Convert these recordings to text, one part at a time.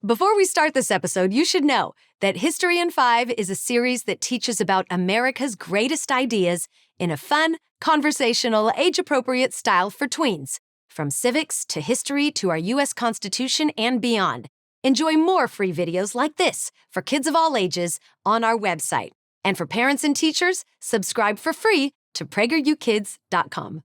Before we start this episode, you should know that History in 5 is a series that teaches about America's greatest ideas in a fun, conversational, age-appropriate style for tweens, from civics to history to our U.S. Constitution and beyond. Enjoy more free videos like this for kids of all ages on our website. And for parents and teachers, subscribe for free to PragerUkids.com.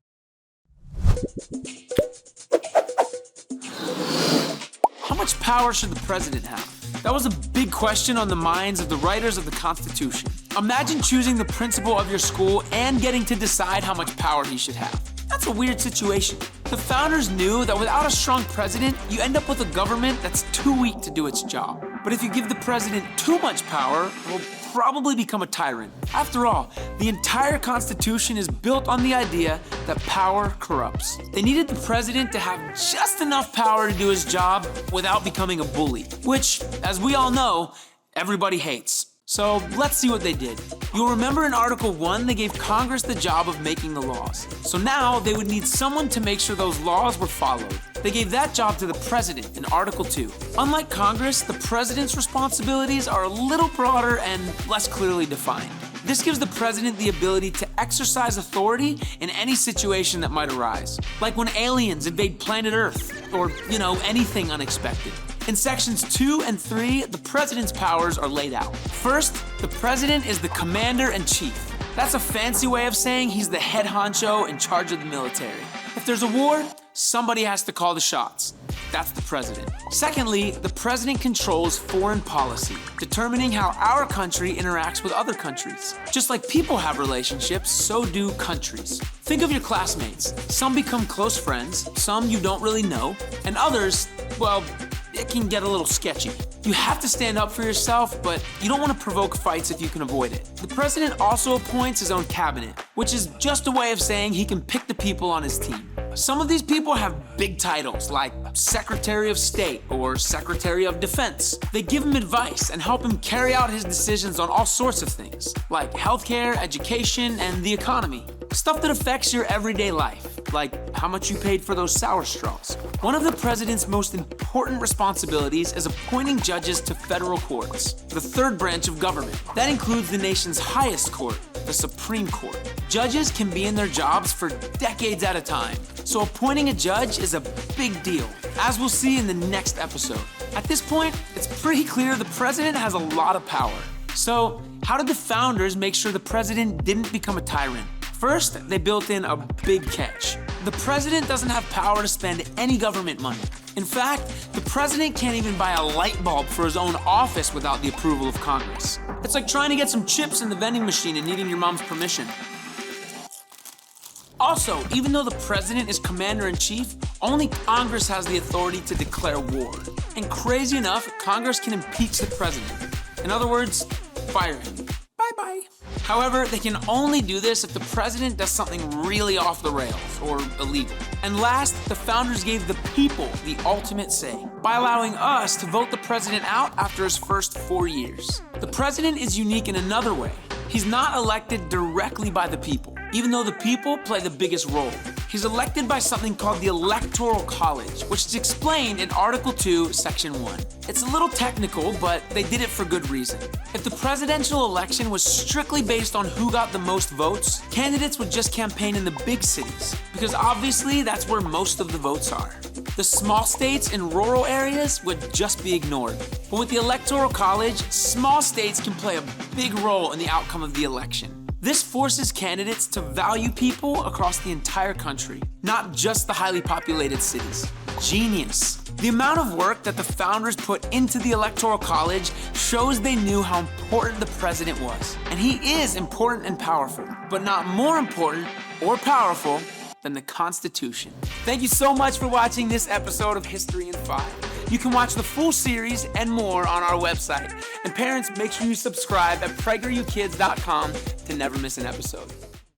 How much power should the president have? That was a big question on the minds of the writers of the Constitution. Imagine choosing the principal of your school and getting to decide how much power he should have. That's a weird situation. The founders knew that without a strong president, you end up with a government that's too weak to do its job. But if you give the president too much power, it will probably become a tyrant. After all, the entire Constitution is built on the idea that power corrupts. They needed the president to have just enough power to do his job without becoming a bully, which, as we all know, everybody hates. So let's see what they did. You'll remember in Article 1, they gave Congress the job of making the laws. So now they would need someone to make sure those laws were followed. They gave that job to the president in Article 2. Unlike Congress, the president's responsibilities are a little broader and less clearly defined. This gives the president the ability to exercise authority in any situation that might arise, like when aliens invade planet Earth, or, anything unexpected. In sections 2 and 3, the president's powers are laid out. First, the president is the commander-in-chief. That's a fancy way of saying he's the head honcho in charge of the military. If there's a war, somebody has to call the shots. That's the president. Secondly, the president controls foreign policy, determining how our country interacts with other countries. Just like people have relationships, so do countries. Think of your classmates. Some become close friends, some you don't really know, and others, well, it can get a little sketchy. You have to stand up for yourself, but you don't want to provoke fights if you can avoid it. The president also appoints his own cabinet, which is just a way of saying he can pick the people on his team. Some of these people have big titles like Secretary of State or Secretary of Defense. They give him advice and help him carry out his decisions on all sorts of things, like healthcare, education, and the economy. Stuff that affects your everyday life, like how much you paid for those sour straws. One of the president's most important responsibilities is appointing judges to federal courts, the third branch of government. That includes the nation's highest court, the Supreme Court. Judges can be in their jobs for decades at a time, so appointing a judge is a big deal, as we'll see in the next episode. At this point, it's pretty clear the president has a lot of power. So, how did the founders make sure the president didn't become a tyrant? First, they built in a big catch. The president doesn't have power to spend any government money. In fact, the president can't even buy a light bulb for his own office without the approval of Congress. It's like trying to get some chips in the vending machine and needing your mom's permission. Also, even though the president is commander-in-chief, only Congress has the authority to declare war. And crazy enough, Congress can impeach the president. In other words, fire him. Bye-bye. However, they can only do this if the president does something really off the rails or illegal. And last, the founders gave the people the ultimate say by allowing us to vote the president out after his first 4 years. The president is unique in another way. He's not elected directly by the people, even though the people play the biggest role. He's elected by something called the Electoral College, which is explained in Article 2, Section 1. It's a little technical, but they did it for good reason. If the presidential election was strictly based on who got the most votes, candidates would just campaign in the big cities, because obviously that's where most of the votes are. The small states and rural areas would just be ignored. But with the Electoral College, small states can play a big role in the outcome of the election. This forces candidates to value people across the entire country, not just the highly populated cities. Genius. The amount of work that the founders put into the Electoral College shows they knew how important the president was. And he is important and powerful, but not more important or powerful than the Constitution. Thank you so much for watching this episode of History in 5. You can watch the full series and more on our website. And parents, make sure you subscribe at PragerUkids.com to never miss an episode.